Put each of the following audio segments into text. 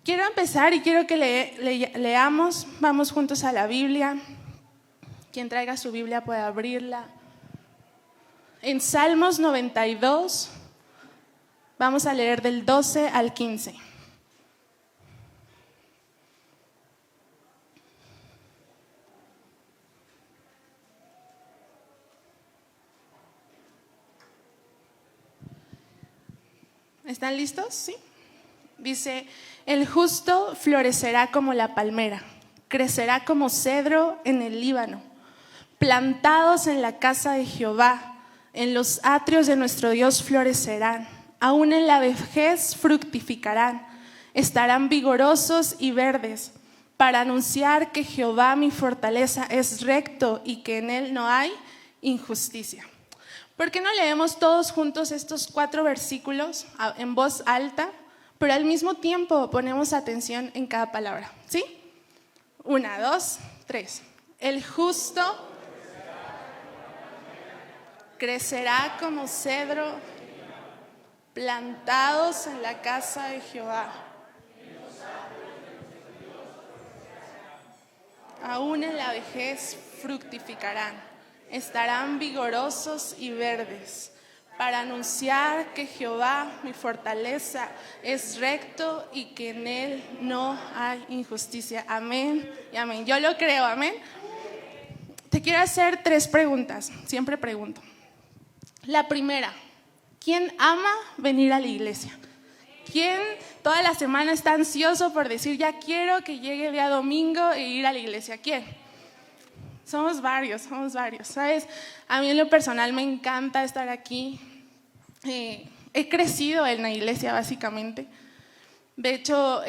Quiero empezar y quiero que leamos, vamos juntos a la Biblia. Quien traiga su Biblia puede abrirla. En Salmos 92, vamos a leer del 12 al 15. ¿Están listos? ¿Sí? Dice: el justo florecerá como la palmera, crecerá como cedro en el Líbano, plantados en la casa de Jehová, en los atrios de nuestro Dios florecerán, aún en la vejez fructificarán, estarán vigorosos y verdes, para anunciar que Jehová mi fortaleza es recto y que en él no hay injusticia. ¿Por qué no leemos todos juntos estos 4 versículos en voz alta, pero al mismo tiempo ponemos atención en cada palabra? ¿Sí? 1, 2, 3. El justo crecerá como cedro, plantados en la casa de Jehová. Aún en la vejez fructificarán. Estarán vigorosos y verdes, para anunciar que Jehová, mi fortaleza, es recto y que en él no hay injusticia. Amén y amén. Yo lo creo, amén. Te quiero hacer 3 preguntas, siempre pregunto. La primera: ¿quién ama venir a la iglesia? ¿Quién toda la semana está ansioso por decir, ya quiero que llegue el día domingo e ir a la iglesia? ¿Quién? Somos varios, ¿sabes? A mí en lo personal me encanta estar aquí. He crecido en la iglesia básicamente. De hecho,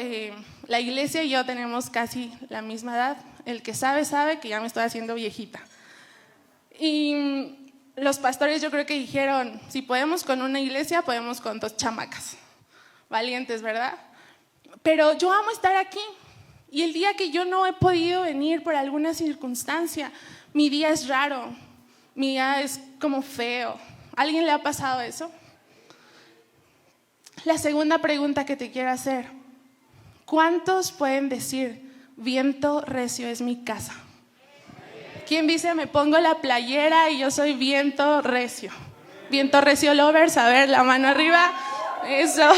la iglesia y yo tenemos casi la misma edad. El que sabe que ya me estoy haciendo viejita. Y los pastores yo creo que dijeron, si podemos con una iglesia, podemos con 2 chamacas. Valientes, ¿verdad? Pero yo amo estar aquí. Y el día que yo no he podido venir por alguna circunstancia, mi día es raro, mi día es como feo. ¿A alguien le ha pasado eso? La segunda pregunta que te quiero hacer: ¿cuántos pueden decir, viento recio es mi casa? ¿Quién dice, me pongo la playera y yo soy viento recio? Viento recio lovers, a ver, la mano arriba. Eso.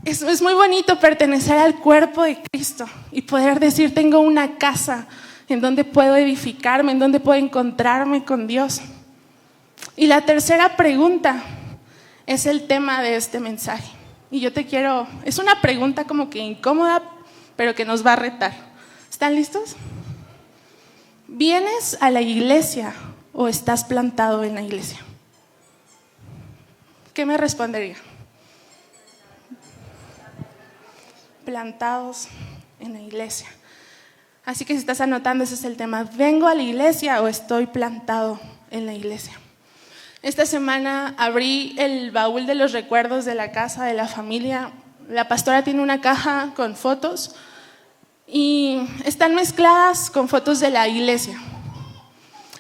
Es muy bonito pertenecer al cuerpo de Cristo y poder decir, tengo una casa en donde puedo edificarme, en donde puedo encontrarme con Dios. Y la tercera pregunta es el tema de este mensaje. Y yo te quiero, es una pregunta como que incómoda, pero que nos va a retar. ¿Están listos? ¿Vienes a la iglesia o estás plantado en la iglesia? ¿Qué me respondería? Plantados en la iglesia. Así que si estás anotando, ese es el tema: ¿vengo a la iglesia o estoy plantado en la iglesia? Esta semana abrí el baúl de los recuerdos de la casa de la familia. La pastora tiene una caja con fotos y están mezcladas con fotos de la iglesia.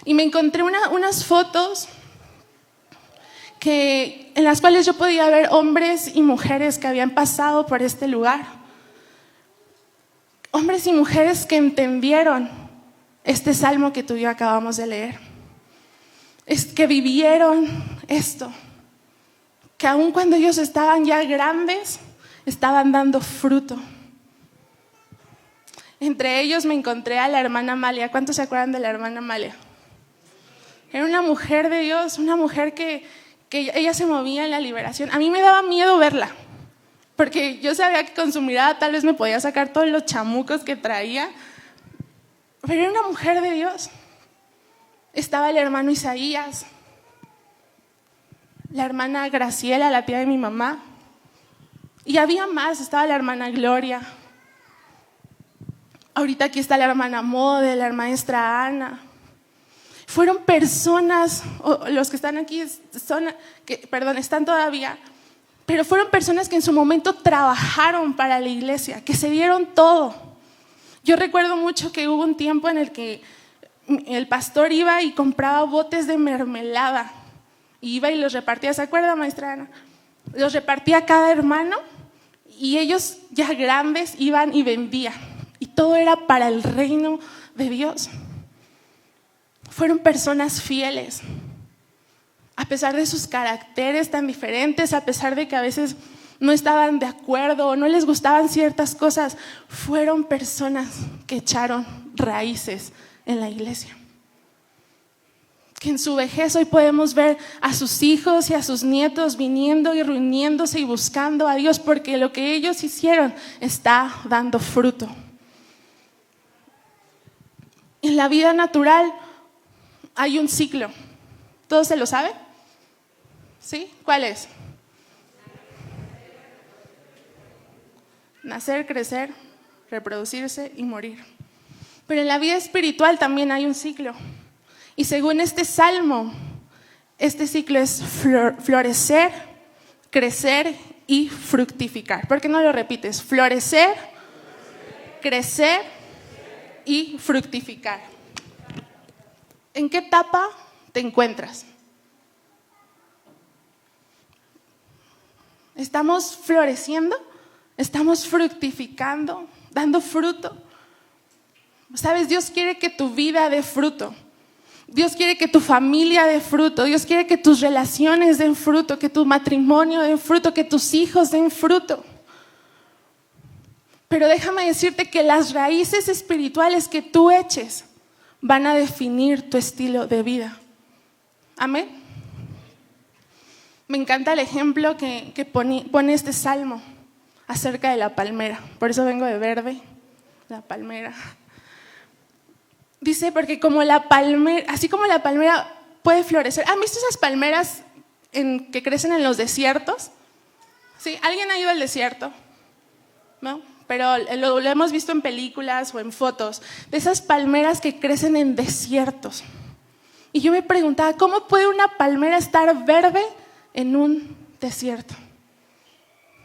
Y me encontré unas fotos en las cuales yo podía ver hombres y mujeres que habían pasado por este lugar. Hombres y mujeres que entendieron este salmo que tú y yo acabamos de leer. Es que vivieron esto. Que aun cuando ellos estaban ya grandes, estaban dando fruto. Entre ellos me encontré a la hermana Amalia. ¿Cuántos se acuerdan de la hermana Amalia? Era una mujer de Dios, una mujer que ella se movía en la liberación. A mí me daba miedo verla, porque yo sabía que con su mirada tal vez me podía sacar todos los chamucos que traía, pero era una mujer de Dios. Estaba el hermano Isaías, la hermana Graciela, la tía de mi mamá, y había más. Estaba la hermana Gloria. Ahorita aquí está la hermana Mode, la maestra Ana. Fueron personas, los que están aquí están todavía, pero fueron personas que en su momento trabajaron para la iglesia, que se dieron todo. Yo recuerdo mucho que hubo un tiempo en el que el pastor iba y compraba botes de mermelada, iba y los repartía. ¿Se acuerda, maestra Ana? Los repartía a cada hermano y ellos ya grandes iban y vendían. Y todo era para el reino de Dios. Fueron personas fieles. A pesar de sus caracteres tan diferentes, a pesar de que a veces no estaban de acuerdo o no les gustaban ciertas cosas, fueron personas que echaron raíces en la iglesia. Que en su vejez hoy podemos ver a sus hijos y a sus nietos viniendo y reuniéndose y buscando a Dios, porque lo que ellos hicieron está dando fruto. En la vida natural hay un ciclo. ¿Todos se lo saben? ¿Sí? ¿Cuál es? Nacer, crecer, reproducirse y morir. Pero en la vida espiritual también hay un ciclo. Y según este salmo, este ciclo es florecer, crecer y fructificar. ¿Por qué no lo repites? Florecer, crecer y fructificar. ¿En qué etapa te encuentras? ¿Estamos floreciendo? ¿Estamos fructificando? ¿Dando fruto? ¿Sabes? Dios quiere que tu vida dé fruto. Dios quiere que tu familia dé fruto. Dios quiere que tus relaciones den fruto, que tu matrimonio dé fruto, que tus hijos den fruto. Pero déjame decirte que las raíces espirituales que tú eches van a definir tu estilo de vida. Amén. Me encanta el ejemplo que pone este salmo acerca de la palmera. Por eso vengo de verde, la palmera. Dice, porque como la palmera, así como la palmera puede florecer. ¿Han visto esas palmeras que crecen en los desiertos? ¿Sí? ¿Alguien ha ido al desierto? ¿No? Pero lo hemos visto en películas o en fotos, de esas palmeras que crecen en desiertos. Y yo me preguntaba, ¿cómo puede una palmera estar verde en un desierto?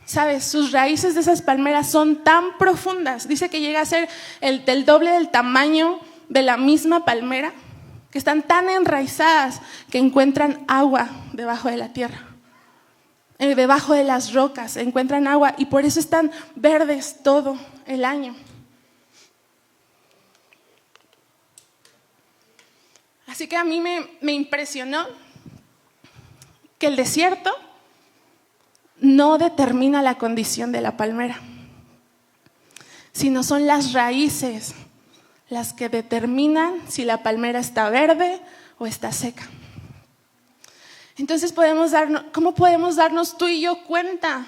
¿Sabes? Sus raíces de esas palmeras son tan profundas. Dice que llega a ser el doble del tamaño de la misma palmera, que están tan enraizadas que encuentran agua debajo de la tierra. Debajo de las rocas encuentran agua y por eso están verdes todo el año. Así que a mí me impresionó que el desierto no determina la condición de la palmera, sino son las raíces las que determinan si la palmera está verde o está seca. Entonces ¿cómo podemos darnos tú y yo cuenta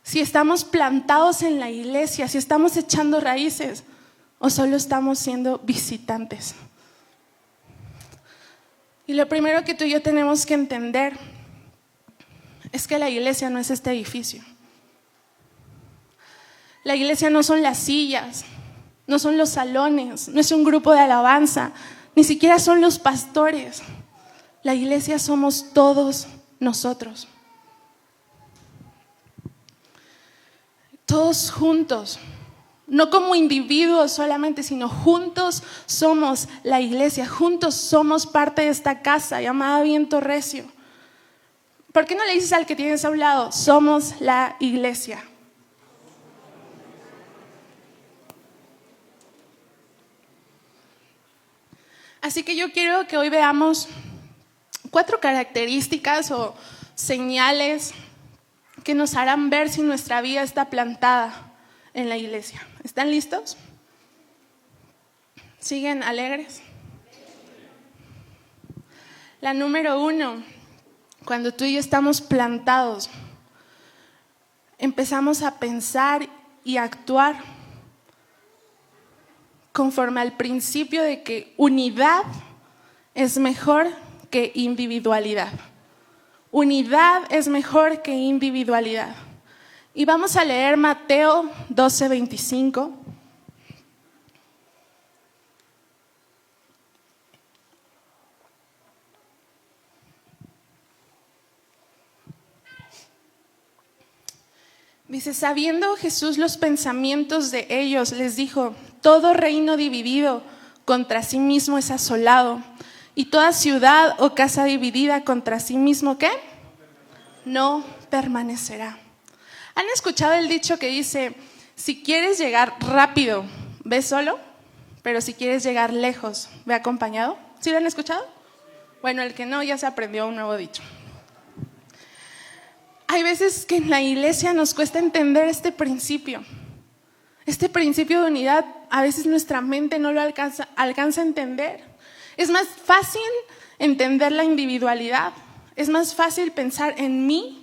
si estamos plantados en la iglesia, si estamos echando raíces o solo estamos siendo visitantes? Y lo primero que tú y yo tenemos que entender es que la iglesia no es este edificio. La iglesia no son las sillas, no son los salones, no es un grupo de alabanza, ni siquiera son los pastores. La iglesia somos todos nosotros. Todos juntos, no como individuos solamente, sino juntos somos la iglesia, juntos somos parte de esta casa llamada Viento Recio. ¿Por qué no le dices al que tienes a un lado, somos la iglesia? Así que yo quiero que hoy veamos 4 características o señales que nos harán ver si nuestra vida está plantada en la iglesia. ¿Están listos? ¿Siguen alegres? La número 1, cuando tú y yo estamos plantados, empezamos a pensar y a actuar conforme al principio de que unidad es mejor que individualidad. Unidad es mejor que individualidad. Y vamos a leer Mateo 12:25. Dice, sabiendo Jesús los pensamientos de ellos, les dijo, todo reino dividido contra sí mismo es asolado, y toda ciudad o casa dividida contra sí mismo, ¿qué? No permanecerá. ¿Han escuchado el dicho que dice, si quieres llegar rápido, ve solo, pero si quieres llegar lejos, ve acompañado? ¿Sí lo han escuchado? Bueno, el que no ya se aprendió un nuevo dicho. Hay veces que en la iglesia nos cuesta entender este principio de unidad. A veces nuestra mente no lo alcanza a entender. Es más fácil entender la individualidad, es más fácil pensar en mí,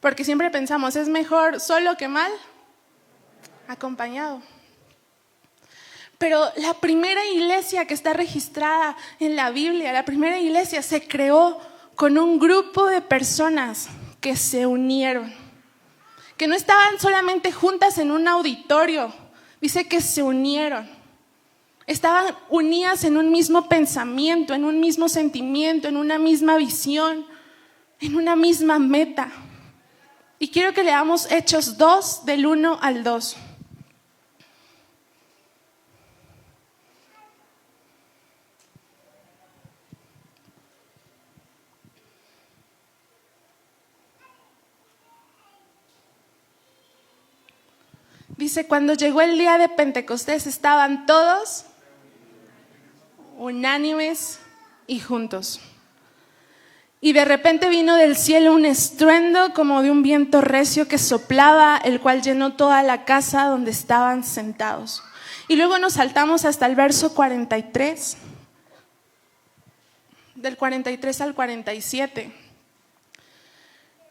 porque siempre pensamos, es mejor solo que mal acompañado. Pero la primera iglesia que está registrada en la Biblia, la primera iglesia se creó con un grupo de personas que se unieron, que no estaban solamente juntas en un auditorio, dice que se unieron. Estaban unidas en un mismo pensamiento, en un mismo sentimiento, en una misma visión, en una misma meta. Y quiero que leamos Hechos 2, del 1 al 2. Dice, cuando llegó el día de Pentecostés estaban todos unánimes y juntos. Y de repente vino del cielo un estruendo como de un viento recio que soplaba, el cual llenó toda la casa donde estaban sentados. Y luego nos saltamos hasta el verso 43, del 43 al 47.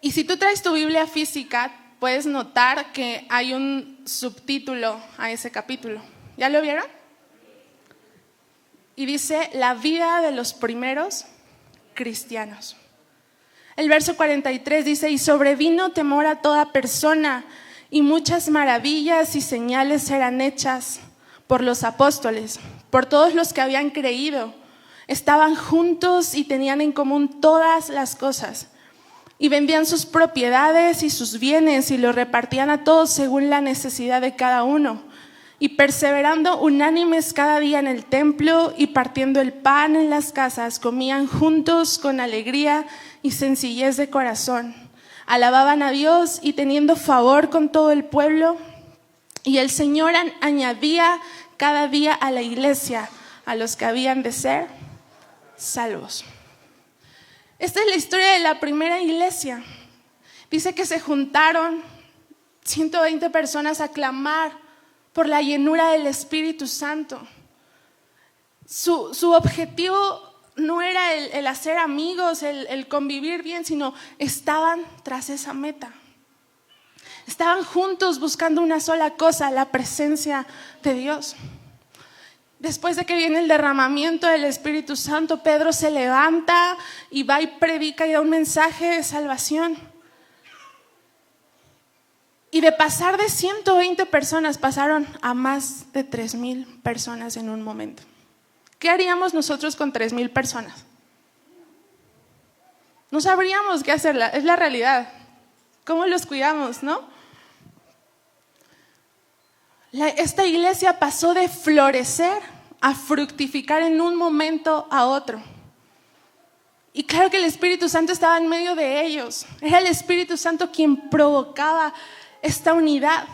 Y si tú traes tu Biblia física, puedes notar que hay un subtítulo a ese capítulo. ¿Ya lo vieron? Y dice, la vida de los primeros cristianos. El verso 43 dice, y sobrevino temor a toda persona, y muchas maravillas y señales eran hechas por los apóstoles, por todos los que habían creído. Estaban juntos y tenían en común todas las cosas. Y vendían sus propiedades y sus bienes y lo repartían a todos según la necesidad de cada uno. Y perseverando unánimes cada día en el templo y partiendo el pan en las casas, comían juntos con alegría y sencillez de corazón. Alababan a Dios y teniendo favor con todo el pueblo. Y el Señor añadía cada día a la iglesia a los que habían de ser salvos. Esta es la historia de la primera iglesia. Dice que se juntaron 120 personas a clamar por la llenura del Espíritu Santo. Su objetivo no era el hacer amigos, el convivir bien, sino estaban tras esa meta. Estaban juntos buscando una sola cosa, la presencia de Dios. Después de que viene el derramamiento del Espíritu Santo, Pedro se levanta y va y predica y da un mensaje de salvación. Y de pasar de 120 personas, pasaron a más de 3,000 personas en un momento. ¿Qué haríamos nosotros con 3,000 personas? No sabríamos qué hacer, es la realidad. ¿Cómo los cuidamos, no? Esta iglesia pasó de florecer a fructificar en un momento a otro. Y claro que el Espíritu Santo estaba en medio de ellos. Era el Espíritu Santo quien provocaba esta unidad.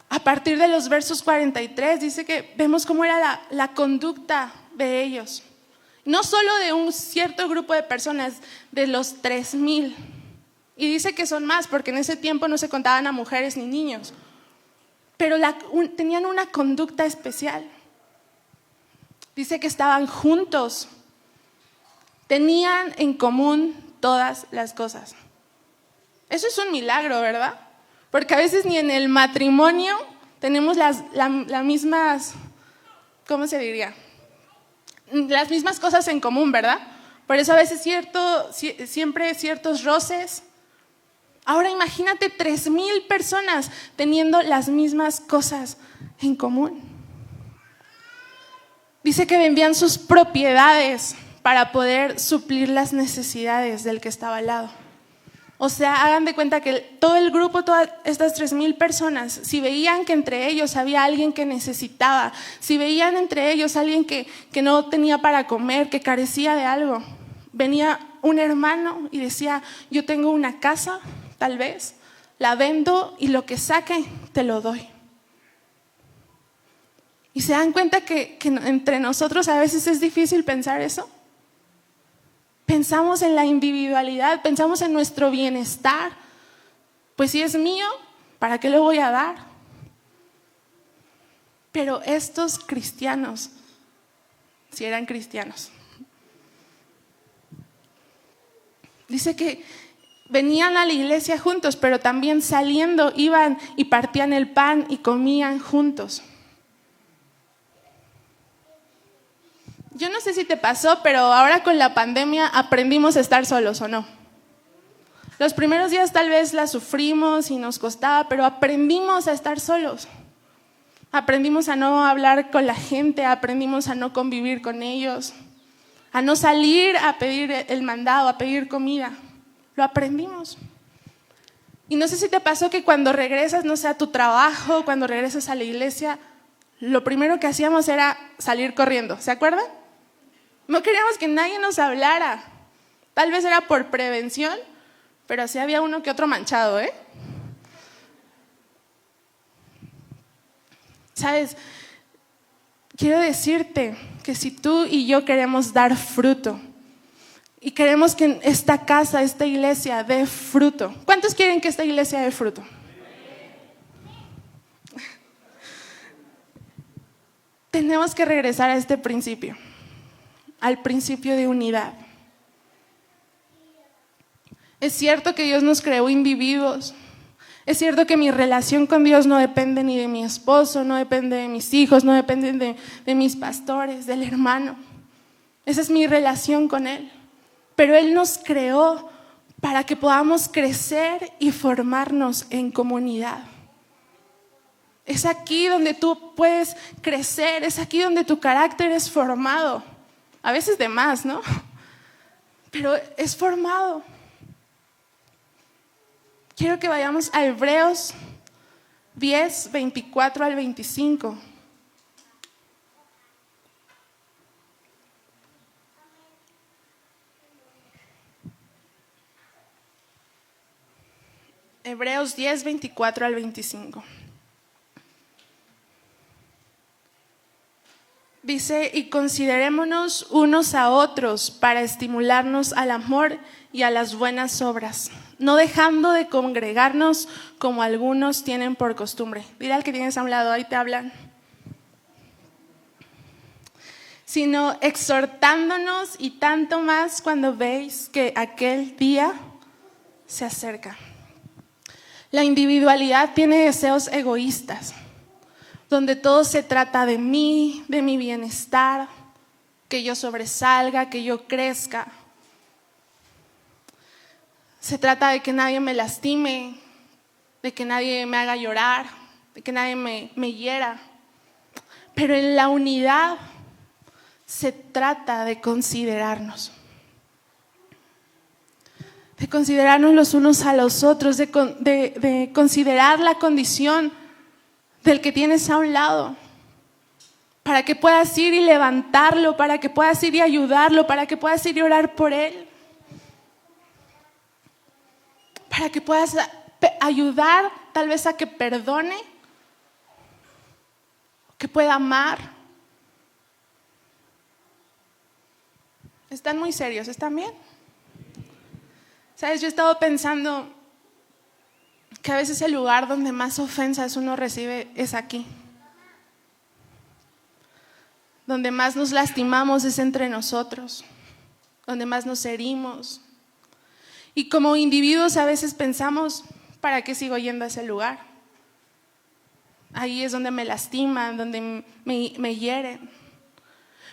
A partir de los versos 43 dice que vemos cómo era la conducta de ellos. No solo de un cierto grupo de personas, de los 3,000. Y dice que son más porque en ese tiempo no se contaban a mujeres ni niños. Pero tenían una conducta especial. Dice que estaban juntos. Tenían en común todas las cosas. Eso es un milagro, ¿verdad? Porque a veces ni en el matrimonio tenemos las mismas, ¿cómo se diría? Las mismas cosas en común, ¿verdad? Por eso a veces siempre ciertos roces. Ahora imagínate 3,000 personas teniendo las mismas cosas en común. Dice que vendían sus propiedades para poder suplir las necesidades del que estaba al lado. O sea, hagan de cuenta que todo el grupo, todas estas 3,000 personas, si veían que entre ellos había alguien que necesitaba, si veían entre ellos alguien que no tenía para comer, que carecía de algo, venía un hermano y decía, yo tengo una casa, tal vez, la vendo y lo que saque te lo doy. ¿Y se dan cuenta que entre nosotros a veces es difícil pensar eso? Pensamos en la individualidad, pensamos en nuestro bienestar. Pues si es mío, ¿para qué lo voy a dar? Pero estos cristianos, si eran cristianos, dice que venían a la iglesia juntos, pero también saliendo iban y partían el pan y comían juntos. Yo no sé si te pasó, pero ahora con la pandemia aprendimos a estar solos, ¿o no? Los primeros días tal vez la sufrimos y nos costaba, pero aprendimos a estar solos. Aprendimos a no hablar con la gente, aprendimos a no convivir con ellos, a no salir a pedir el mandado, a pedir comida. Lo aprendimos. Y no sé si te pasó que cuando regresas, no sé, a tu trabajo, cuando regresas a la iglesia, lo primero que hacíamos era salir corriendo, ¿se acuerdan? No queríamos que nadie nos hablara. Tal vez era por prevención, pero sí había uno que otro manchado, ¿eh? ¿Sabes? Quiero decirte que si tú y yo queremos dar fruto y queremos que esta casa, esta iglesia dé fruto. ¿Cuántos quieren que esta iglesia dé fruto? Tenemos que regresar a este principio, al principio de unidad. Es cierto que Dios nos creó individuos. Es cierto que mi relación con Dios no depende ni de mi esposo, no depende de mis hijos, no depende de mis pastores, del hermano. Esa es mi relación con Él. Pero Él nos creó para que podamos crecer y formarnos en comunidad. Es aquí donde tú puedes crecer, es aquí donde tu carácter es formado. A veces de más, ¿no? Pero es formado. Quiero que vayamos a Hebreos 10, 24 al 25. Hebreos 10, 24 al 25. Dice, y considerémonos unos a otros para estimularnos al amor y a las buenas obras, no dejando de congregarnos como algunos tienen por costumbre. Dile al que tienes a un lado, ahí te hablan. Sino exhortándonos, y tanto más cuando veis que aquel día se acerca. La individualidad tiene deseos egoístas, donde todo se trata de mí, de mi bienestar, que yo sobresalga, que yo crezca. Se trata de que nadie me lastime, de que nadie me haga llorar, de que nadie me hiera. Pero en la unidad se trata de considerarnos. De considerarnos los unos a los otros, de considerar la condición del que tienes a un lado, para que puedas ir y levantarlo, para que puedas ir y ayudarlo, para que puedas ir y orar por él, para que puedas ayudar tal vez a que perdone, que pueda amar. ¿Están muy serios? ¿Están bien? ¿Sabes? Yo he estado pensando que a veces el lugar donde más ofensas uno recibe es aquí. Donde más nos lastimamos es entre nosotros, donde más nos herimos. Y como individuos a veces pensamos, ¿para qué sigo yendo a ese lugar? Ahí es donde me lastiman, donde me hieren.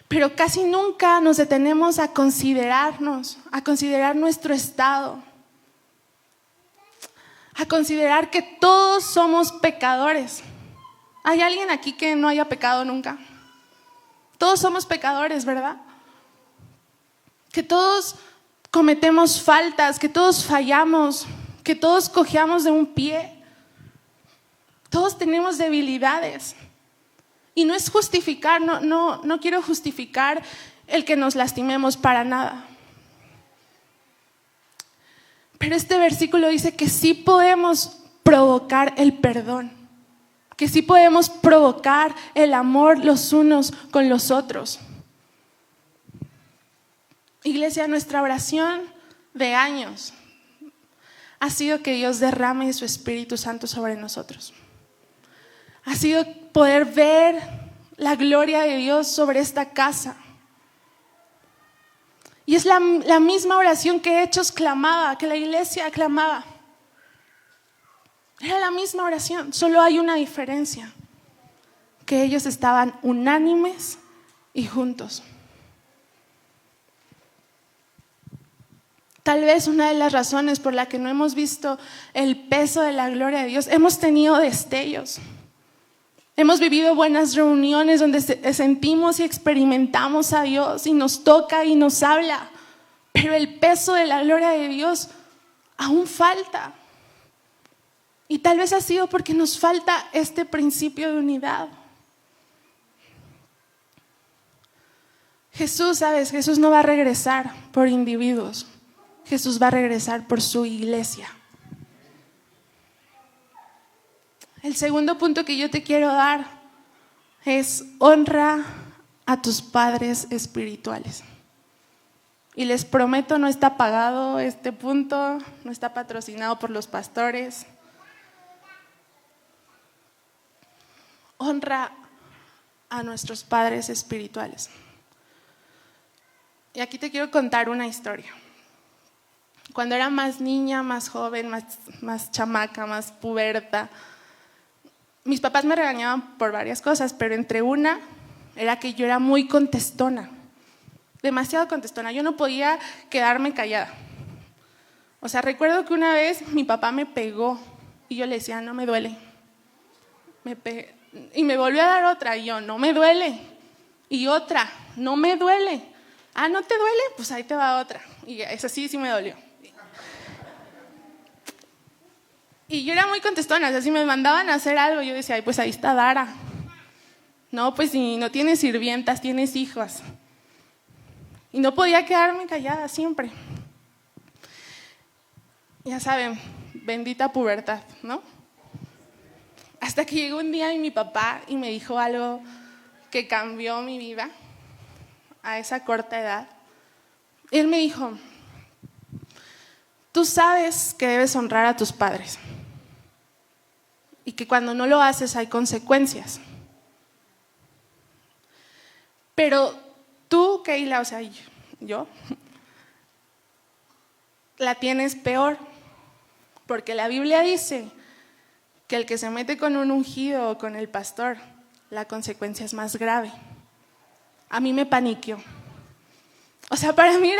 Pero casi nunca nos detenemos a considerarnos, a considerar nuestro estado, a considerar que todos somos pecadores. ¿Hay alguien aquí que no haya pecado nunca? Todos somos pecadores, ¿verdad? Que todos cometemos faltas, que todos fallamos, que todos cojeamos de un pie. Todos tenemos debilidades. Y no es justificar, no quiero justificar el que nos lastimemos para nada. Pero este versículo dice que sí podemos provocar el perdón, que sí podemos provocar el amor los unos con los otros. Iglesia, nuestra oración de años ha sido que Dios derrame su Espíritu Santo sobre nosotros. Ha sido poder ver la gloria de Dios sobre esta casa. Y es la misma oración que Hechos clamaba, que la iglesia clamaba. Era la misma oración, solo hay una diferencia, que ellos estaban unánimes y juntos. Tal vez una de las razones por la que no hemos visto el peso de la gloria de Dios, hemos tenido destellos. Hemos vivido buenas reuniones donde sentimos y experimentamos a Dios y nos toca y nos habla, pero el peso de la gloria de Dios aún falta. Y tal vez ha sido porque nos falta este principio de unidad. Jesús, ¿sabes? Jesús no va a regresar por individuos. Jesús va a regresar por su iglesia. El segundo punto que yo te quiero dar es honra a tus padres espirituales. Y les prometo, no está pagado este punto, no está patrocinado por los pastores. Honra a nuestros padres espirituales. Y aquí te quiero contar una historia. Cuando era más niña, más joven, más chamaca, más puberta, mis papás me regañaban por varias cosas, pero entre una era que yo era muy contestona, demasiado contestona. Yo no podía quedarme callada. O sea, recuerdo que una vez mi papá me pegó y yo le decía, no me duele. Y me volvió a dar otra y yo, no me duele. Y otra, no me duele. Ah, ¿no te duele? Pues ahí te va otra. Y esa sí me dolió. Y yo era muy contestona, o sea, si me mandaban a hacer algo, yo decía, ay, pues ahí está Dara. No, pues si no tienes sirvientas, tienes hijos. Y no podía quedarme callada siempre. Ya saben, bendita pubertad, ¿no? Hasta que llegó un día mi papá y me dijo algo que cambió mi vida a esa corta edad. Él me dijo, tú sabes que debes honrar a tus padres y que cuando no lo haces hay consecuencias. Pero tú, Keila, o sea, yo, la tienes peor, porque la Biblia dice que el que se mete con un ungido o con el pastor, la consecuencia es más grave. A mí me paniqueó. O sea, para mí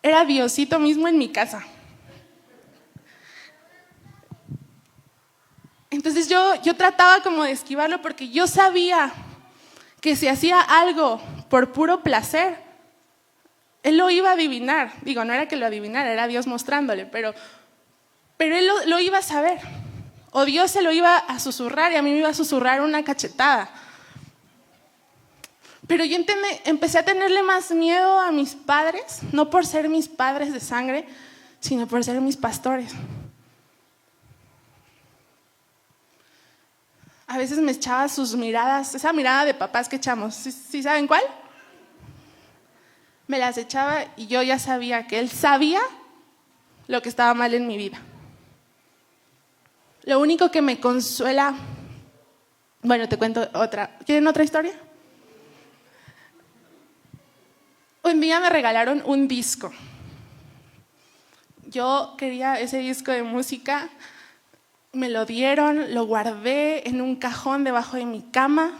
era Diosito mismo en mi casa. Entonces yo trataba como de esquivarlo porque yo sabía que si hacía algo por puro placer, él lo iba a adivinar. Digo, no era que lo adivinara, era Dios mostrándole, pero él lo iba a saber. O Dios se lo iba a susurrar y a mí me iba a susurrar una cachetada. Pero yo empecé a tenerle más miedo a mis padres, no por ser mis padres de sangre, sino por ser mis pastores. A veces me echaba sus miradas, esa mirada de papás que echamos, ¿sí saben cuál? Me las echaba y yo ya sabía que él sabía lo que estaba mal en mi vida. Lo único que me consuela, bueno, te cuento otra. ¿Quieren otra historia? Un día me regalaron un disco. Yo quería ese disco de música, me lo dieron, lo guardé en un cajón debajo de mi cama,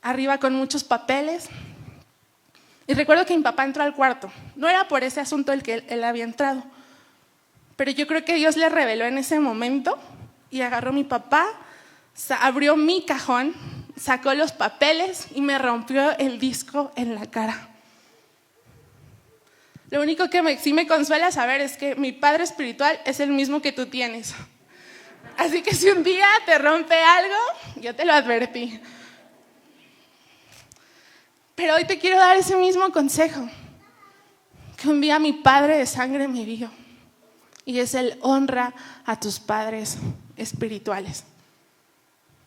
arriba con muchos papeles. Y recuerdo que mi papá entró al cuarto. No era por ese asunto el que él había entrado, pero yo creo que Dios le reveló en ese momento y agarró a mi papá, abrió mi cajón, sacó los papeles y me rompió el disco en la cara. Lo único que sí me consuela saber es que mi padre espiritual es el mismo que tú tienes. Así que si un día te rompe algo, yo te lo advertí. Pero hoy te quiero dar ese mismo consejo que un día mi padre de sangre me dio. y es el honra a tus padres espirituales.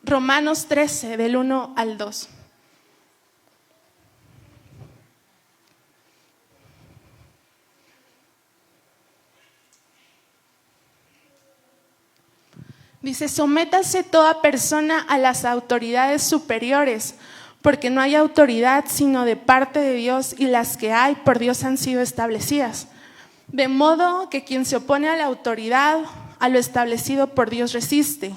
Romanos 13, del 1 al 2. Dice: sométase toda persona a las autoridades superiores, porque no hay autoridad sino de parte de Dios, y las que hay por Dios han sido establecidas. De modo que quien se opone a la autoridad, a lo establecido por Dios resiste,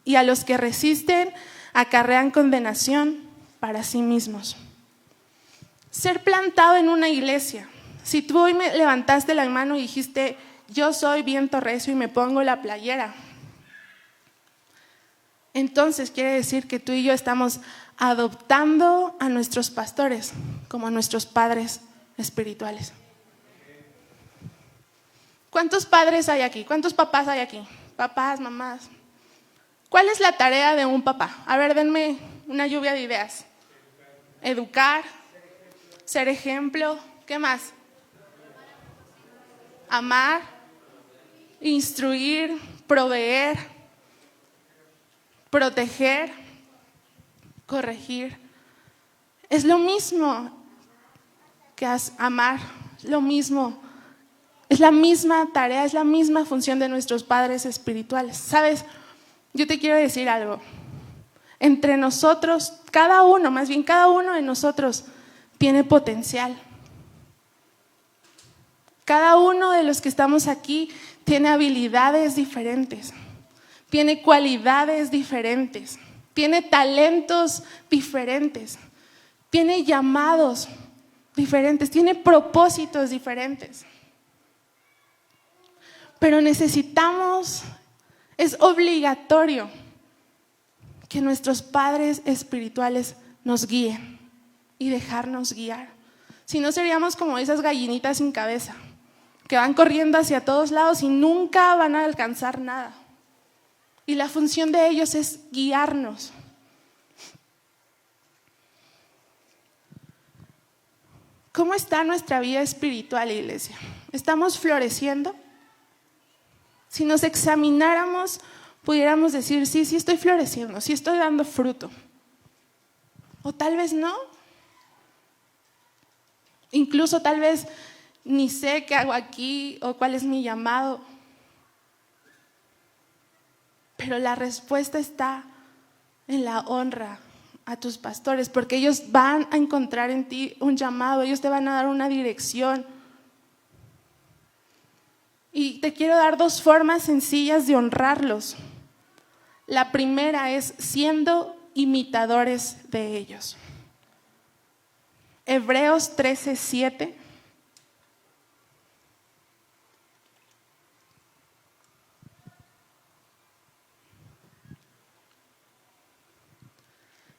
y a los que resisten acarrean condenación para sí mismos. Ser plantado en una iglesia. Si tú hoy me levantaste la mano y dijiste: yo soy viento recio y me pongo la playera, entonces quiere decir que tú y yo estamos adoptando a nuestros pastores como nuestros padres espirituales. ¿Cuántos padres hay aquí? ¿Cuántos papás hay aquí? Papás, mamás. ¿Cuál es la tarea de un papá? A ver, denme una lluvia de ideas. Educar, ser ejemplo. ¿Qué más? Amar, instruir, proveer, proteger, corregir. Es lo mismo que amar, lo mismo. Es la misma tarea, es la misma función de nuestros padres espirituales. ¿Sabes? Yo te quiero decir algo. Entre nosotros, cada uno de nosotros tiene potencial. Cada uno de los que estamos aquí tiene habilidades diferentes, tiene cualidades diferentes, tiene talentos diferentes, tiene llamados diferentes, tiene propósitos diferentes. Pero necesitamos, es obligatorio que nuestros padres espirituales nos guíen y dejarnos guiar. Si no, seríamos como esas gallinitas sin cabeza que van corriendo hacia todos lados y nunca van a alcanzar nada. Y la función de ellos es guiarnos. ¿Cómo está nuestra vida espiritual, iglesia? ¿Estamos floreciendo? Si nos examináramos, pudiéramos decir: sí estoy floreciendo, sí estoy dando fruto. O tal vez no. Incluso tal vez ni sé qué hago aquí o cuál es mi llamado. Pero la respuesta está en la honra a tus pastores, porque ellos van a encontrar en ti un llamado, ellos te van a dar una dirección. Y te quiero dar 2 formas sencillas de honrarlos. La primera es siendo imitadores de ellos. Hebreos 13:7.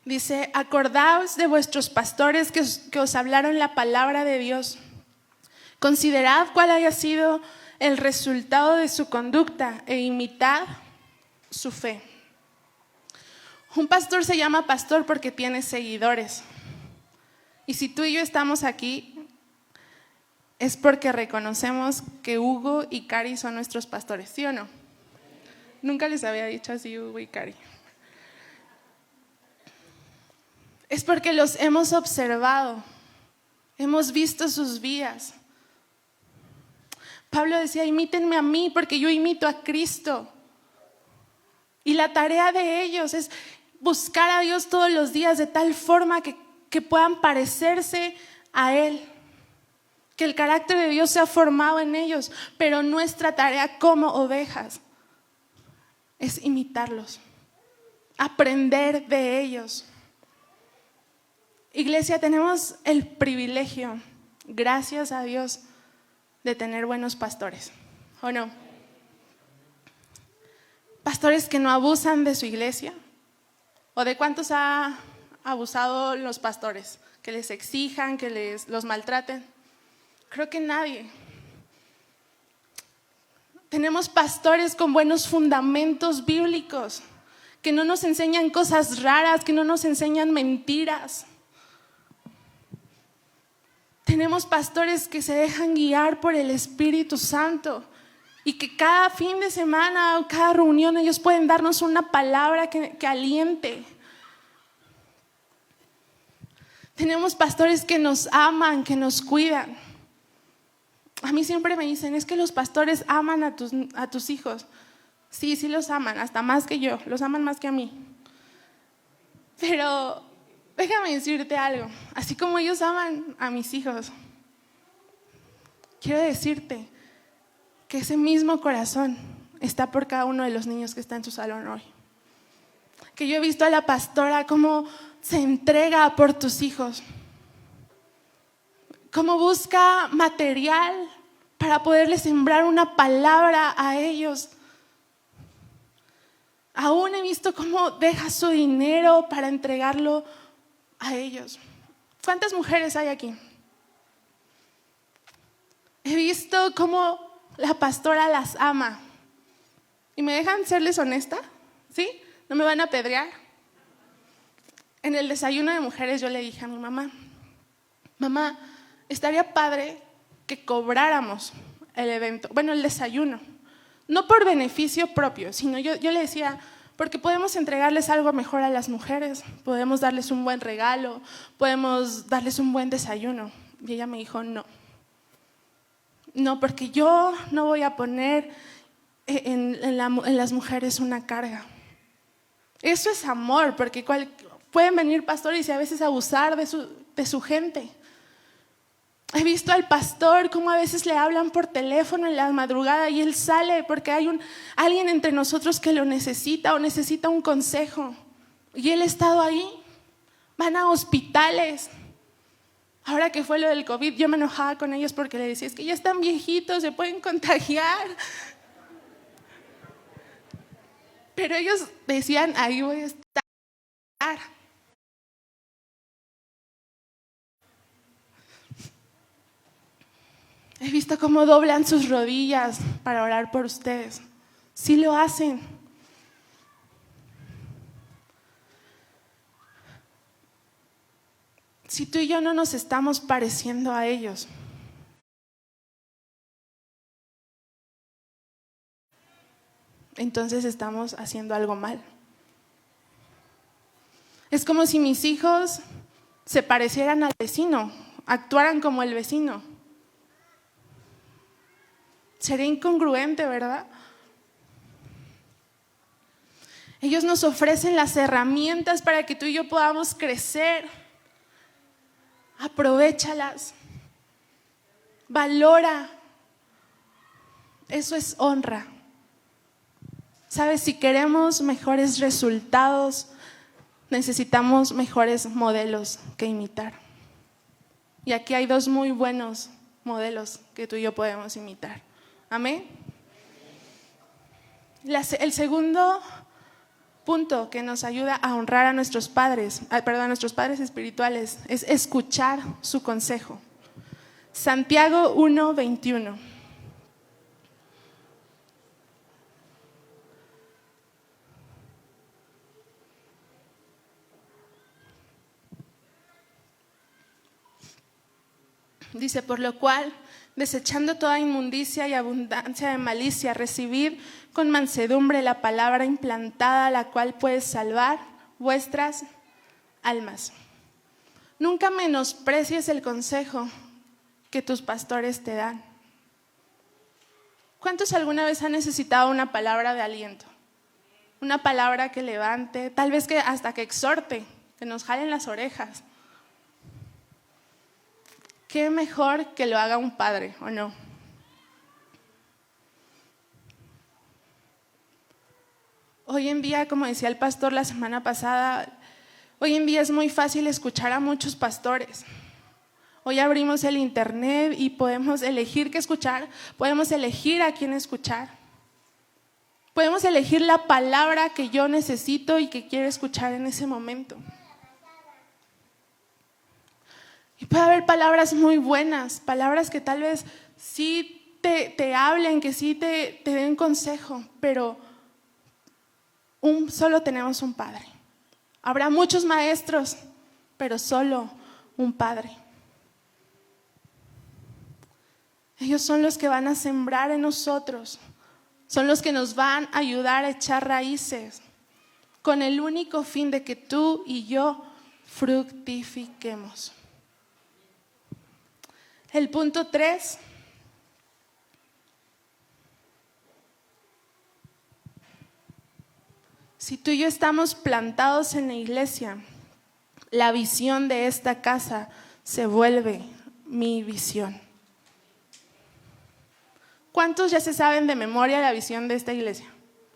Dice: acordaos de vuestros pastores que os hablaron la palabra de Dios. Considerad cuál haya sido el resultado de su conducta e imitad su fe. Un pastor se llama pastor porque tiene seguidores. Y si tú y yo estamos aquí, es porque reconocemos que Hugo y Cari son nuestros pastores, ¿sí o no? Nunca les había dicho así, Hugo y Cari. Es porque los hemos observado, hemos visto sus vidas. Pablo decía: imítenme a mí porque yo imito a Cristo. Y la tarea de ellos es buscar a Dios todos los días de tal forma que puedan parecerse a Él. Que el carácter de Dios sea formado en ellos. Pero nuestra tarea como ovejas es imitarlos, aprender de ellos. Iglesia, tenemos el privilegio, gracias a Dios, de tener buenos pastores, ¿o no? Pastores que no abusan de su iglesia. ¿O de cuántos ha abusado los pastores? Que les exijan, que los maltraten. Creo que nadie. Tenemos pastores con buenos fundamentos bíblicos, que no nos enseñan cosas raras, que no nos enseñan mentiras. Tenemos pastores que se dejan guiar por el Espíritu Santo, Y que cada fin de semana o cada reunión ellos pueden darnos una palabra que aliente. Tenemos pastores que nos aman, que nos cuidan. A mí siempre me dicen, es que los pastores aman a tus hijos. Sí, sí los aman, hasta más que yo, los aman más que a mí. Pero déjame decirte algo, así como ellos aman a mis hijos, quiero decirte que ese mismo corazón está por cada uno de los niños que está en tu salón hoy. Que yo he visto a la pastora cómo se entrega por tus hijos, cómo busca material para poderles sembrar una palabra a ellos. Aún he visto cómo deja su dinero para entregarlo a ellos. ¿Cuántas mujeres hay aquí? He visto cómo la pastora las ama. ¿Y me dejan serles honesta? ¿Sí? ¿No me van a apedrear? En el desayuno de mujeres yo le dije a mi mamá, mamá, estaría padre que cobráramos el evento, bueno, el desayuno, no por beneficio propio, sino yo le decía, porque podemos entregarles algo mejor a las mujeres, podemos darles un buen regalo, podemos darles un buen desayuno. Y ella me dijo, no, porque yo no voy a poner en las mujeres una carga. Eso es amor, porque pueden venir pastores y a veces abusar de su gente. He visto al pastor cómo a veces le hablan por teléfono en la madrugada y él sale porque hay alguien entre nosotros que lo necesita o necesita un consejo. Y él ha estado ahí. Van a hospitales. Ahora que fue lo del COVID, yo me enojaba con ellos porque le decía, es que ya están viejitos, se pueden contagiar. Pero ellos decían, ahí voy a estar. He visto cómo doblan sus rodillas para orar por ustedes. Sí lo hacen. Si tú y yo no nos estamos pareciendo a ellos, entonces estamos haciendo algo mal. Es como si mis hijos se parecieran al vecino, actuaran como el vecino. Sería incongruente, ¿verdad? Ellos nos ofrecen las herramientas para que tú y yo podamos crecer. Aprovéchalas. Valora. Eso es honra. ¿Sabes? Si queremos mejores resultados, necesitamos mejores modelos que imitar. Y aquí hay dos muy buenos modelos que tú y yo podemos imitar. Amén. El segundo punto que nos ayuda a honrar a nuestros padres, a nuestros padres espirituales, es escuchar su consejo. Santiago 1:21. Dice, por lo cual, desechando toda inmundicia y abundancia de malicia, recibid con mansedumbre la palabra implantada, la cual puede salvar vuestras almas. Nunca menosprecies el consejo que tus pastores te dan. ¿Cuántos alguna vez han necesitado una palabra de aliento? Una palabra que levante, tal vez que hasta que exhorte, que nos jalen las orejas. ¿Qué mejor que lo haga un padre, o no? Hoy en día, como decía el pastor la semana pasada, hoy en día es muy fácil escuchar a muchos pastores. Hoy abrimos el internet y podemos elegir qué escuchar, podemos elegir a quién escuchar. Podemos elegir la palabra que yo necesito y que quiero escuchar en ese momento. Y puede haber palabras muy buenas, palabras que tal vez sí te hablen, que sí te den consejo, pero solo tenemos un Padre. Habrá muchos maestros, pero solo un Padre. Ellos son los que van a sembrar en nosotros son los que nos van a ayudar a echar raíces con el único fin de que tú y yo fructifiquemos. El punto 3. Si tú y yo estamos plantados en la iglesia, la visión de esta casa se vuelve mi visión. ¿Cuántos ya se saben de memoria la visión de esta iglesia?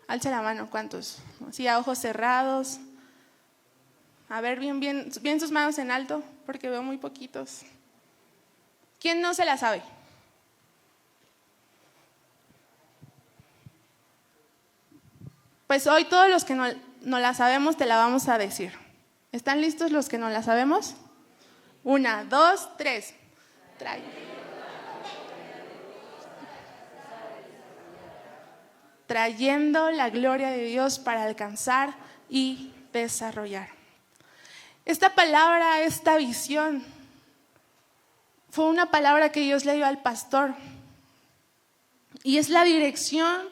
Alza la mano, ¿cuántos? Así a ojos cerrados. A ver, bien sus manos en alto, porque veo muy poquitos. ¿Quién no se la sabe? Pues hoy todos los que no la sabemos te la vamos a decir. ¿Están listos los que no la sabemos? 1, 2, 3. Trayendo la gloria de Dios para alcanzar y desarrollar. Esta palabra, esta visión, fue una palabra que Dios le dio al pastor. Y es la dirección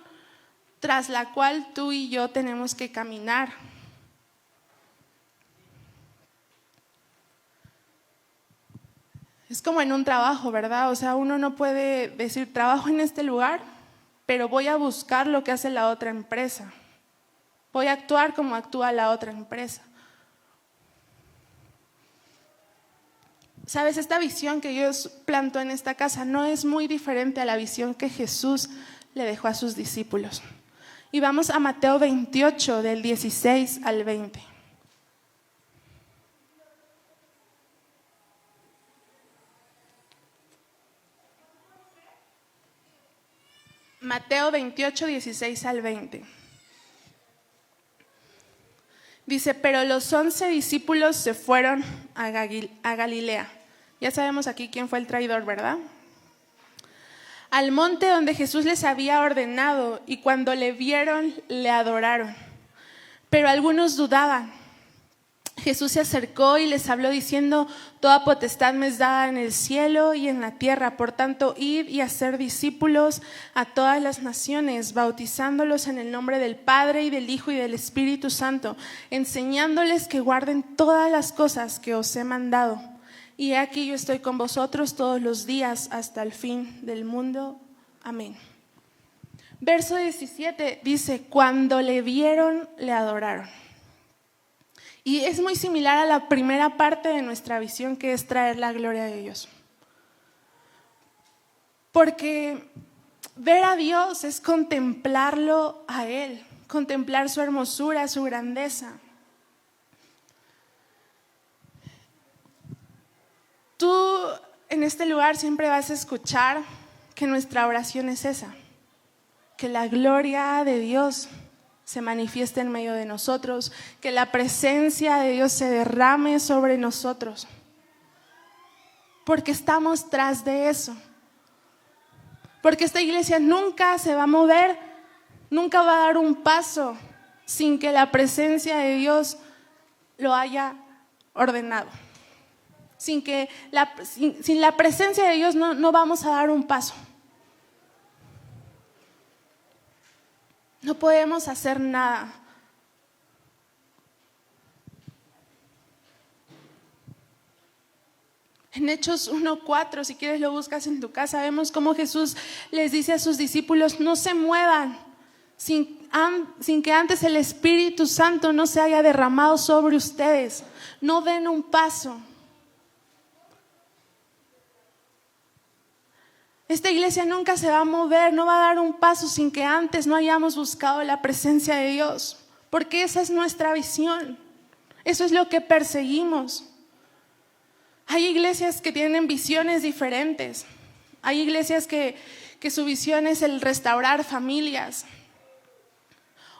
tras la cual tú y yo tenemos que caminar. Es como en un trabajo, ¿verdad? O sea, uno no puede decir, trabajo en este lugar, pero voy a buscar lo que hace la otra empresa. Voy a actuar como actúa la otra empresa. Sabes, esta visión que Dios plantó en esta casa no es muy diferente a la visión que Jesús le dejó a sus discípulos. Y vamos a Mateo 28, del 16 al 20. Mateo 28, 16 al 20. Dice, pero los 11 discípulos se fueron a Galilea. Ya sabemos aquí quién fue el traidor, ¿verdad? Al monte donde Jesús les había ordenado, y cuando le vieron, le adoraron. Pero algunos dudaban. Jesús se acercó y les habló diciendo, toda potestad me es dada en el cielo y en la tierra. Por tanto, id y hacer discípulos a todas las naciones, bautizándolos en el nombre del Padre y del Hijo y del Espíritu Santo, enseñándoles que guarden todas las cosas que os he mandado. Y aquí yo estoy con vosotros todos los días hasta el fin del mundo. Amén. Verso 17 dice, cuando le vieron, le adoraron. Y es muy similar a la primera parte de nuestra visión, que es traer la gloria de Dios. Porque ver a Dios es contemplarlo a Él, contemplar su hermosura, su grandeza. Tú en este lugar siempre vas a escuchar que nuestra oración es esa, que la gloria de Dios se manifieste en medio de nosotros, que la presencia de Dios se derrame sobre nosotros, porque estamos tras de eso, porque esta iglesia nunca se va a mover, nunca va a dar un paso sin que la presencia de Dios lo haya ordenado. Sin la presencia de Dios no vamos a dar un paso. No podemos hacer nada. En Hechos 1:4, si quieres lo buscas en tu casa, vemos cómo Jesús les dice a sus discípulos, no se muevan sin que antes el Espíritu Santo no se haya derramado sobre ustedes. No den un paso. Esta iglesia nunca se va a mover, no va a dar un paso sin que antes no hayamos buscado la presencia de Dios, porque esa es nuestra visión, eso es lo que perseguimos. Hay iglesias que tienen visiones diferentes, hay iglesias que su visión es el restaurar familias,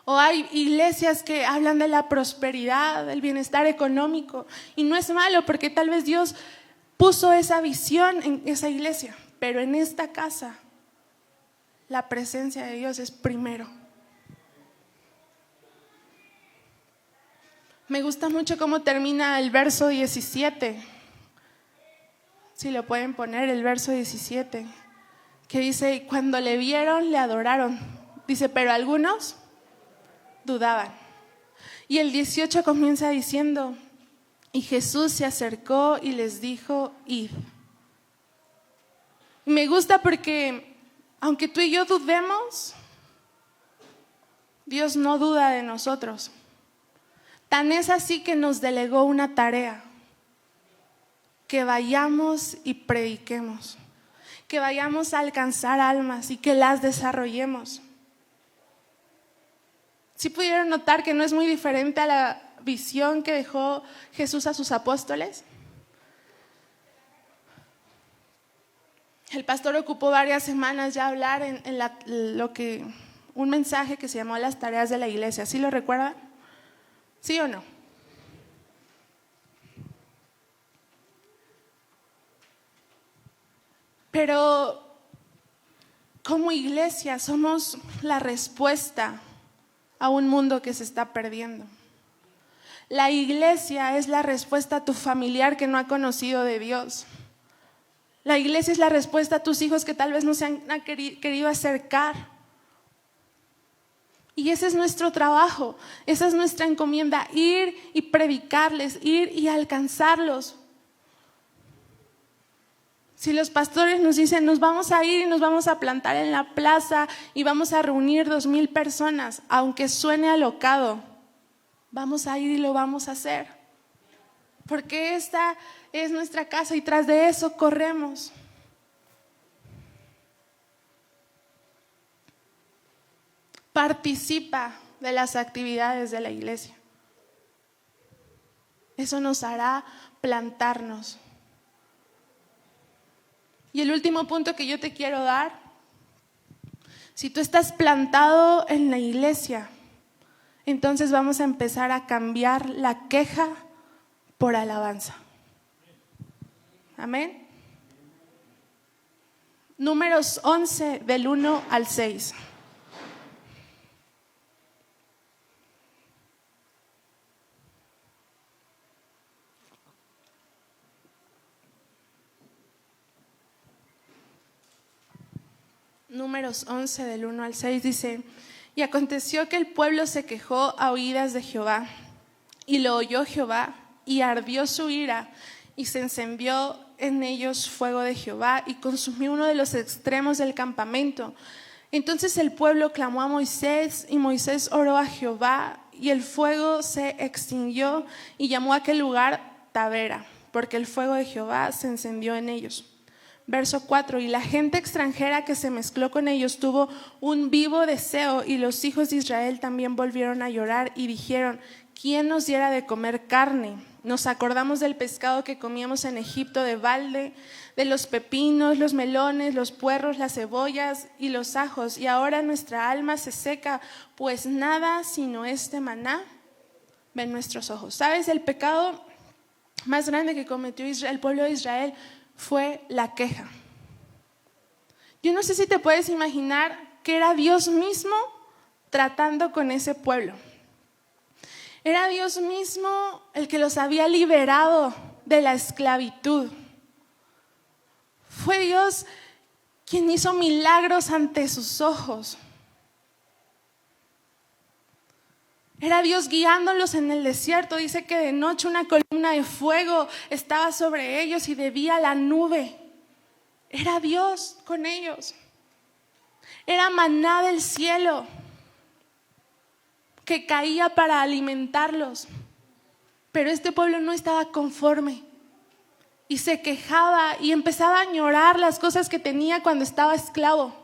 o hay iglesias que hablan de la prosperidad, del bienestar económico, y no es malo porque tal vez Dios puso esa visión en esa iglesia. Pero en esta casa, la presencia de Dios es primero. Me gusta mucho cómo termina el verso 17. Si lo pueden poner, el verso 17, que dice, cuando le vieron, le adoraron. Dice, pero algunos dudaban. Y el 18 comienza diciendo, y Jesús se acercó y les dijo, id. Me gusta porque aunque tú y yo dudemos, Dios no duda de nosotros. Tan es así que nos delegó una tarea, que vayamos y prediquemos, que vayamos a alcanzar almas y que las desarrollemos. ¿Sí pudieron notar que no es muy diferente a la visión que dejó Jesús a sus apóstoles? El pastor ocupó varias semanas ya hablar en un mensaje que se llamó Las tareas de la iglesia. ¿Sí lo recuerdan? ¿Sí o no? Pero como iglesia somos la respuesta a un mundo que se está perdiendo. La iglesia es la respuesta a tu familiar que no ha conocido de Dios. La iglesia es la respuesta a tus hijos que tal vez no se han querido acercar. Y ese es nuestro trabajo, esa es nuestra encomienda, ir y predicarles, ir y alcanzarlos. Si los pastores nos dicen, nos vamos a ir y nos vamos a plantar en la plaza y vamos a reunir 2,000 personas, aunque suene alocado, vamos a ir y lo vamos a hacer. Porque esta es nuestra casa y tras de eso corremos. Participa de las actividades de la iglesia. Eso nos hará plantarnos. Y el último punto que yo te quiero dar, si tú estás plantado en la iglesia, entonces vamos a empezar a cambiar la queja por alabanza. Amén. Números 11 del 1 al 6. Números 11 del 1 al 6 dice, y aconteció que el pueblo se quejó a oídas de Jehová, y lo oyó Jehová, y ardió su ira, y se encendió en ellos fuego de Jehová, y consumió uno de los extremos del campamento. Entonces el pueblo clamó a Moisés, y Moisés oró a Jehová, y el fuego se extinguió, y llamó a aquel lugar Tabera, porque el fuego de Jehová se encendió en ellos. Verso 4, y la gente extranjera que se mezcló con ellos tuvo un vivo deseo, y los hijos de Israel también volvieron a llorar y dijeron, ¿quién nos diera de comer carne? Nos acordamos del pescado que comíamos en Egipto de balde, de los pepinos, los melones, los puerros, las cebollas y los ajos, y ahora nuestra alma se seca, pues nada sino este maná ven nuestros ojos. ¿Sabes? El pecado más grande que cometió el pueblo de Israel fue la queja. Yo no sé si te puedes imaginar que era Dios mismo tratando con ese pueblo. Era Dios mismo el que los había liberado de la esclavitud. Fue Dios quien hizo milagros ante sus ojos. Era Dios guiándolos en el desierto. Dice que de noche una columna de fuego estaba sobre ellos y de día la nube. Era Dios con ellos. Era maná del cielo que caía para alimentarlos. Pero este pueblo no estaba conforme y se quejaba y empezaba a añorar las cosas que tenía cuando estaba esclavo.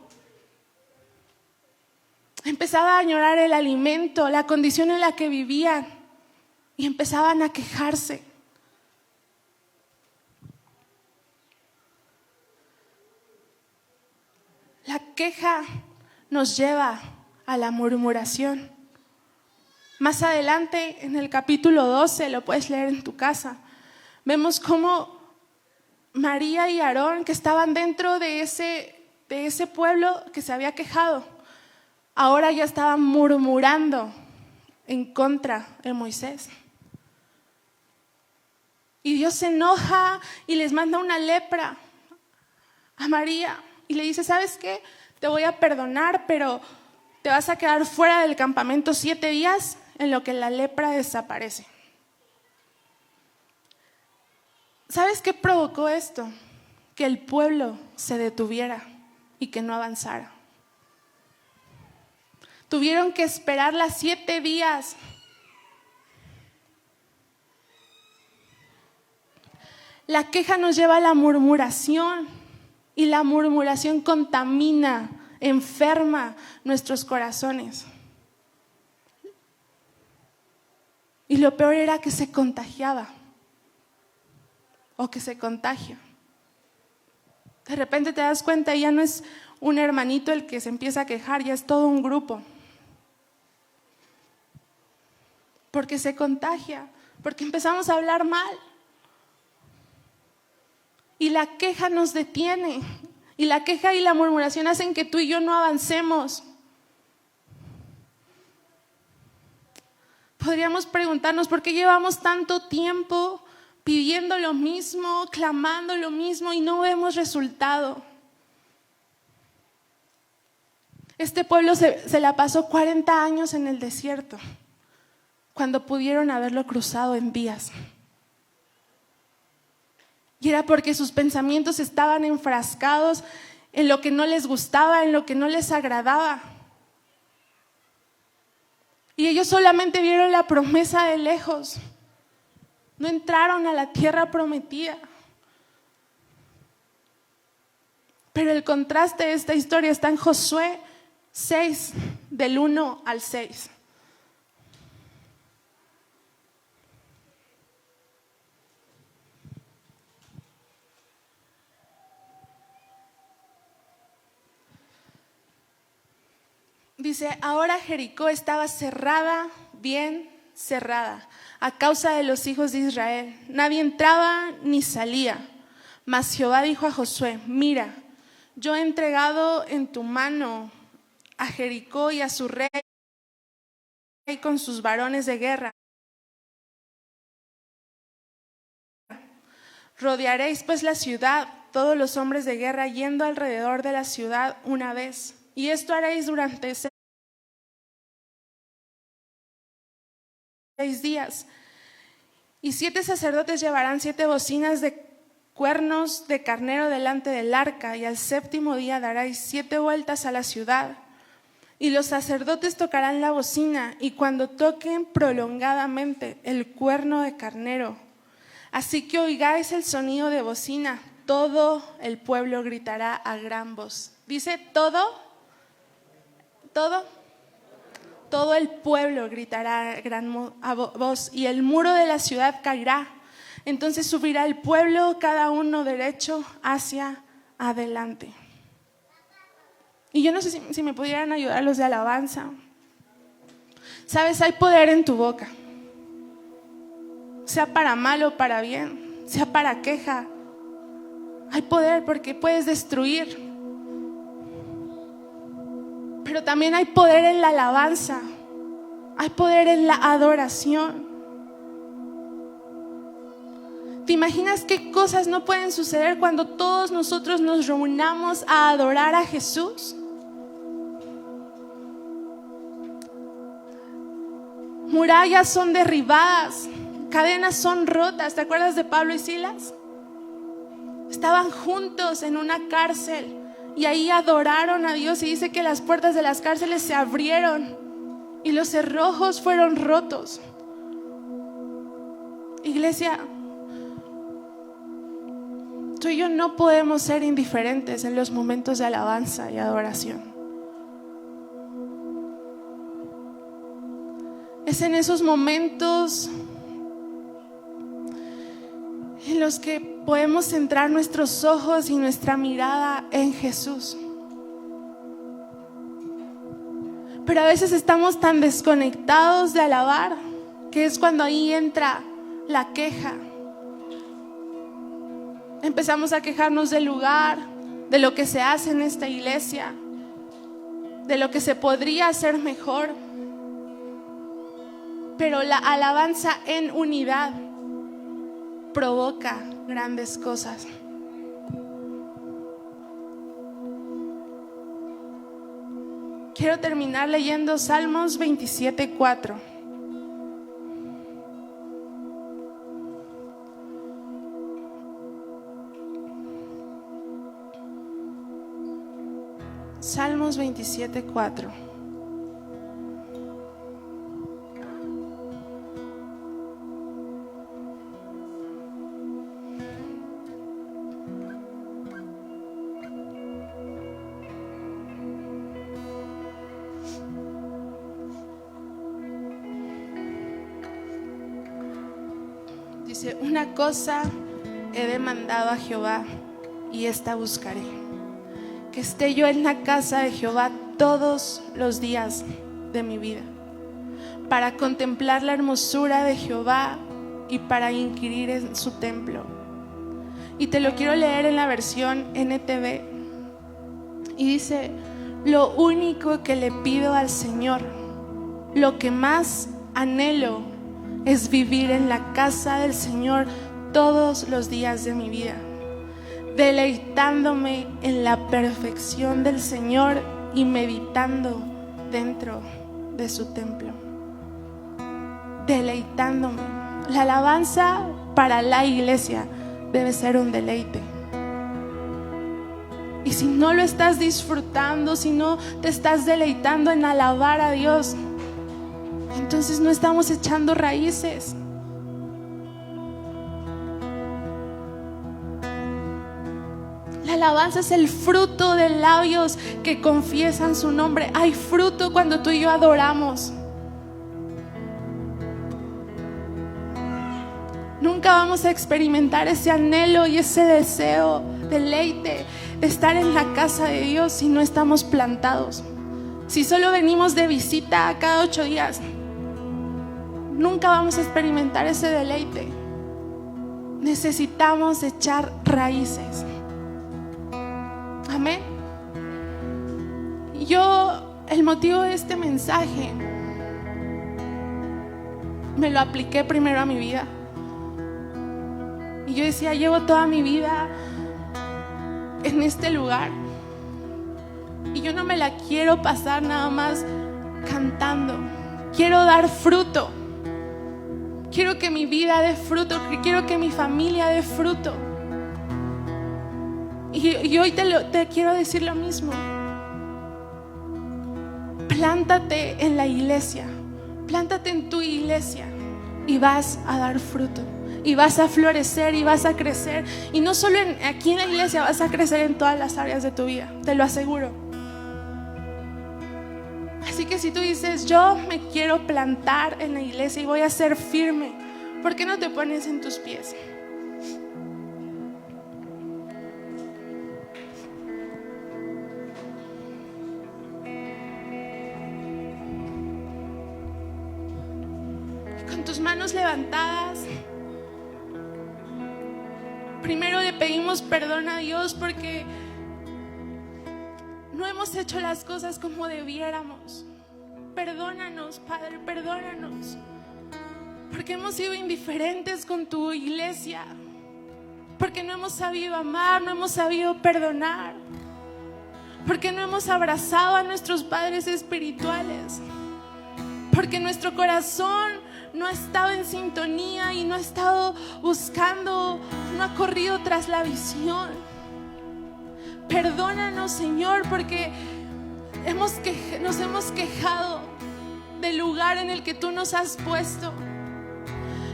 Empezaba a añorar el alimento, la condición en la que vivían, y empezaban a quejarse. La queja nos lleva a la murmuración. Más adelante, en el capítulo 12, lo puedes leer en tu casa, vemos cómo María y Aarón, que estaban dentro de ese pueblo que se había quejado, ahora ya estaban murmurando en contra de Moisés. Y Dios se enoja y les manda una lepra a María y le dice, ¿sabes qué? Te voy a perdonar, pero te vas a quedar fuera del campamento 7 días en lo que la lepra desaparece. ¿Sabes qué provocó esto? Que el pueblo se detuviera y que no avanzara. Tuvieron que esperar las 7 días. La queja nos lleva a la murmuración y la murmuración contamina, enferma nuestros corazones. Y lo peor era que se contagiaba o que se contagia. De repente te das cuenta y ya no es un hermanito el que se empieza a quejar, ya es todo un grupo. Porque se contagia, porque empezamos a hablar mal. Y la queja nos detiene. Y la queja y la murmuración hacen que tú y yo no avancemos. Podríamos preguntarnos por qué llevamos tanto tiempo pidiendo lo mismo, clamando lo mismo y no vemos resultado. Este pueblo se la pasó 40 años en el desierto, cuando pudieron haberlo cruzado en días. Y era porque sus pensamientos estaban enfrascados en lo que no les gustaba, en lo que no les agradaba. Y ellos solamente vieron la promesa de lejos. No entraron a la tierra prometida. Pero el contraste de esta historia está en Josué 6, del 1 al 6. Dice, ahora Jericó estaba cerrada, bien cerrada, a causa de los hijos de Israel. Nadie entraba ni salía. Mas Jehová dijo a Josué, mira, yo he entregado en tu mano a Jericó y a su rey con sus varones de guerra. Rodearéis pues la ciudad, todos los hombres de guerra yendo alrededor de la ciudad una vez. Y esto haréis durante 6 días. Y 7 sacerdotes llevarán 7 bocinas de cuernos de carnero delante del arca, y al 7º día daréis 7 vueltas a la ciudad. Y los sacerdotes tocarán la bocina, y cuando toquen prolongadamente el cuerno de carnero, así que oigáis el sonido de bocina, todo el pueblo gritará a gran voz. Dice todo el pueblo gritará a gran voz, y el muro de la ciudad caerá. Entonces subirá el pueblo, cada uno derecho hacia adelante. Y yo no sé si me pudieran ayudar los de alabanza. Sabes, hay poder en tu boca. Sea para mal o para bien, sea para queja. Hay poder porque puedes destruir. Pero también hay poder en la alabanza. Hay poder en la adoración. ¿Te imaginas qué cosas no pueden suceder cuando todos nosotros nos reunamos a adorar a Jesús? Murallas son derribadas, cadenas son rotas. ¿Te acuerdas de Pablo y Silas? Estaban juntos en una cárcel y ahí adoraron a Dios, y dice que las puertas de las cárceles se abrieron y los cerrojos fueron rotos. Iglesia, tú y yo no podemos ser indiferentes en los momentos de alabanza y adoración. Es en esos momentos en los que podemos centrar nuestros ojos y nuestra mirada en Jesús. Pero a veces estamos tan desconectados de alabar, que es cuando ahí entra la queja. Empezamos a quejarnos del lugar, de lo que se hace en esta iglesia, de lo que se podría hacer mejor. Pero la alabanza en unidad provoca grandes cosas. quiero terminar leyendo Salmos 27:4. Salmos 27:4. Dice: una cosa he demandado a Jehová y esta buscaré, que esté yo en la casa de Jehová todos los días de mi vida, para contemplar la hermosura de Jehová y para inquirir en su templo. Y te lo quiero leer en la versión NTV. Y dice: lo único que le pido al Señor, lo que más anhelo, es vivir en la casa del Señor todos los días de mi vida, deleitándome en la perfección del Señor y meditando dentro de su templo. Deleitándome. La alabanza para la iglesia debe ser un deleite. Y si no lo estás disfrutando, si no te estás deleitando en alabar a Dios, entonces no estamos echando raíces. La alabanza es el fruto de labios que confiesan su nombre. Hay fruto cuando tú y yo adoramos. Nunca vamos a experimentar ese anhelo y ese deseo, deleite de estar en la casa de Dios si no estamos plantados. Si solo venimos de visita cada 8 días, nunca vamos a experimentar ese deleite. Necesitamos echar raíces. Amén. El motivo de este mensaje me lo apliqué primero a mi vida. Y yo decía: llevo toda mi vida en este lugar y yo no me la quiero pasar nada más cantando. Quiero dar fruto. Quiero que mi vida dé fruto. Quiero que mi familia dé fruto. Y hoy te quiero decir lo mismo. Plántate en la iglesia. Plántate en tu iglesia y vas a dar fruto. Y vas a florecer y vas a crecer. Y no solo aquí en la iglesia, vas a crecer en todas las áreas de tu vida. Te lo aseguro. Así que si tú dices: yo me quiero plantar en la iglesia y voy a ser firme, ¿por qué no te pones en tus pies? Con tus manos levantadas, primero le pedimos perdón a Dios porque no hemos hecho las cosas como debiéramos. Perdónanos, Padre, perdónanos. Porque hemos sido indiferentes con tu iglesia. Porque no hemos sabido amar, no hemos sabido perdonar. Porque no hemos abrazado a nuestros padres espirituales. Porque nuestro corazón no ha estado en sintonía y no ha estado buscando, no ha corrido tras la visión. Perdónanos, Señor, porque nos hemos quejado del lugar en el que tú nos has puesto.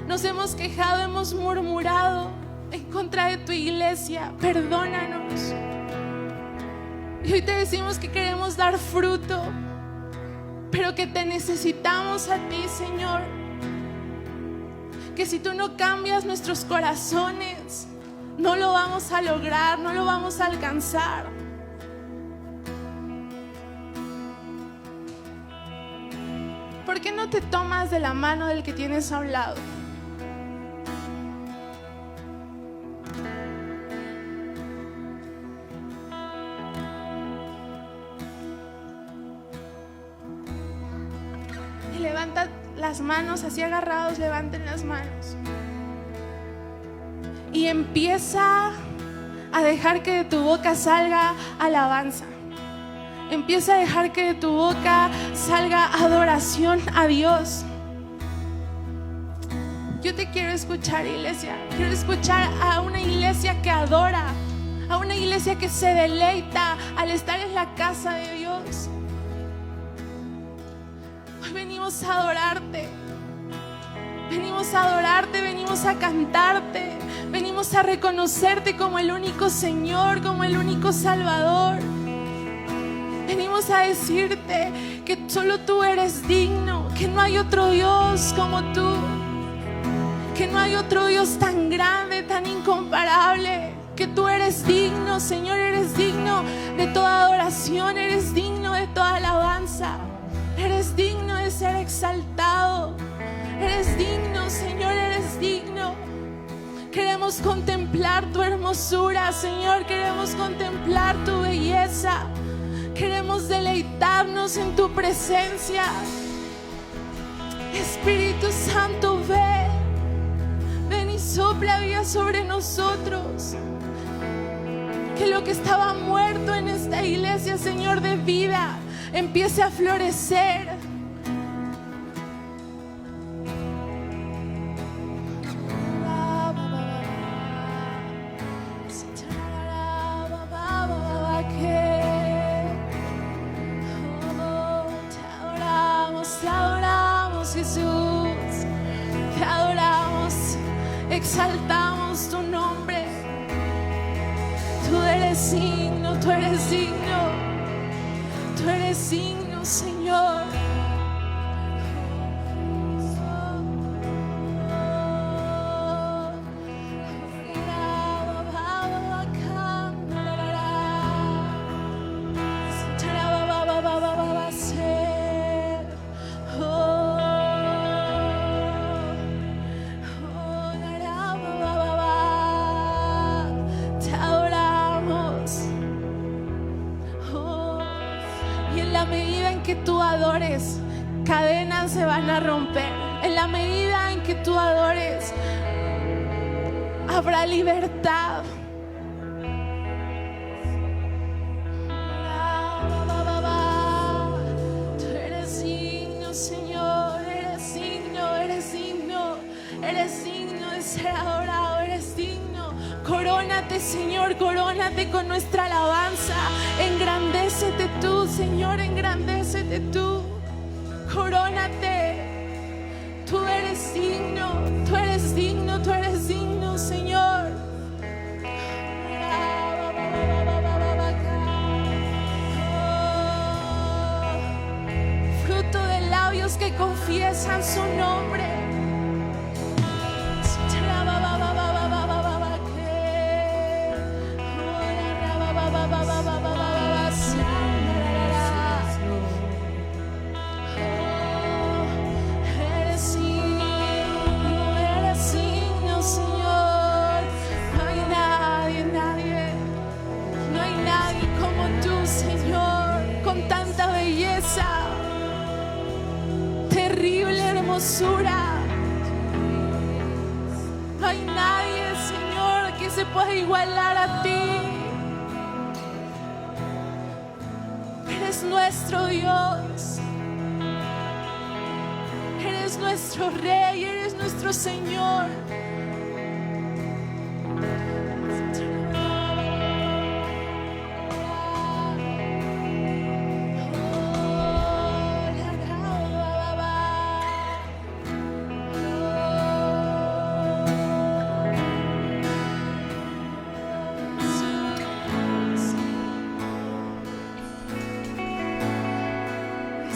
Nos hemos quejado, hemos murmurado en contra de tu iglesia. Perdónanos. Y hoy te decimos que queremos dar fruto, pero que te necesitamos a ti, Señor. Que si tú no cambias nuestros corazones, no lo vamos a lograr, no lo vamos a alcanzar. ¿Por qué no te tomas de la mano del que tienes a un lado? Y levanta las manos, así agarrados, levanten las manos. Y empieza a dejar que de tu boca salga alabanza. Empieza a dejar que de tu boca salga adoración a Dios. Yo te quiero escuchar, iglesia. Quiero escuchar a una iglesia que adora, a una iglesia que se deleita al estar en la casa de Dios. Hoy venimos a adorarte. Venimos a adorarte, venimos a cantarte, venimos a reconocerte como el único Señor, como el único Salvador. Venimos a decirte que solo tú eres digno, que no hay otro Dios como tú, que no hay otro Dios tan grande, tan incomparable, que tú eres digno, Señor, eres digno de toda adoración, eres digno de toda alabanza, eres digno de ser exaltado. Eres digno, Señor, eres digno. Queremos contemplar tu hermosura, Señor. Queremos contemplar tu belleza. Queremos deleitarnos en tu presencia. Espíritu Santo, ven. Ven y sopla vida sobre nosotros. Que lo que estaba muerto en esta iglesia, Señor, de vida, empiece a florecer. Jesús, te adoramos, exaltamos tu nombre. Tú eres digno, tú eres digno, tú eres digno, Señor. Cadenas se van a romper. En la medida en que tú adores, habrá libertad. Tú eres digno, Señor, eres digno, eres digno, eres digno de ser adorado, eres digno. Corónate, Señor, corónate con nuestra alabanza. Engrandécete tú, Señor, engrandécete tú. Corónate. Tú eres digno, tú eres digno, tú eres digno, Señor. Fruto de labios que confiesan su nombre. Terrible hermosura. No hay nadie, Señor, que se pueda igualar a ti. Eres nuestro Dios. Eres nuestro Rey, eres nuestro Señor.